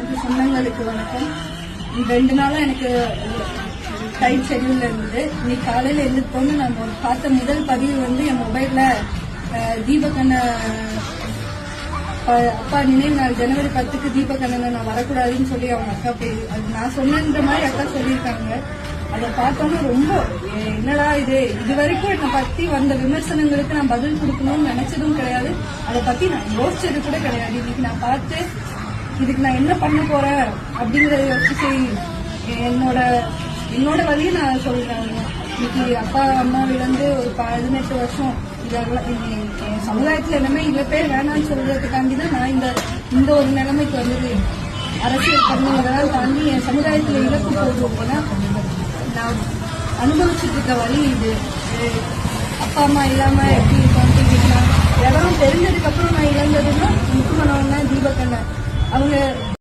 நமக்கு சொந்தங்களுக்கு வணக்கம். 2 நாளா எனக்கு டைட் ஷெட்யூல்ல இருந்தது. இன்னைக்கு காலையில எழுந்திருப்போன்னு நான் பார்த்த முதல் பதிவு என் மொபைல்ல தீபகண்ண அப்பா நினைவு நாள் ஜனவரி 10க்கு தீபகண்ணனை நான் வரக்கூடாதுன்னு சொல்லி அவங்க அக்கா போய் அது நான் சொன்னன்ற மாதிரி அக்கா சொல்லியிருக்காங்க. அதை பார்த்தோன்னா ரொம்ப என்னடா இது வரைக்கும் என்னை பத்தி வந்த விமர்சனங்களுக்கு நான் பதில் கொடுக்கணும்னு நினைச்சதும் கிடையாது. அதை பத்தி நான் யோசிச்சது கூட கிடையாது. இன்னைக்கு நான் பார்த்து இதுக்கு நான் என்ன பண்ண போறேன் அப்படிங்கறத யோசிச்சு என்னோட வழியை நான் சொல்றேன். இன்னைக்கு அப்பா அம்மா இழந்து ஒரு 18 வருஷம் இதெல்லாம் என் சமுதாயத்துல எல்லாமே இவ்வளவு பேர் வேணாம்னு சொல்றதுக்காண்டி தான் நான் இந்த ஒரு நிலைமைக்கு வந்தது. அரசியல் பண்ணதெல்லாம் தாண்டி என் சமுதாயத்துல இழப்பு போடுவோம்னா நான் அனுபவிச்சுட்டு இருக்க வழி இது. அப்பா அம்மா இல்லாம எப்படி இருக்கான்னு இதெல்லாம் தெரிஞ்சதுக்கு அப்புறம் நான் இழந்ததுன்னா முக்கியமானவங்க தீபகண்ணன். அவங்க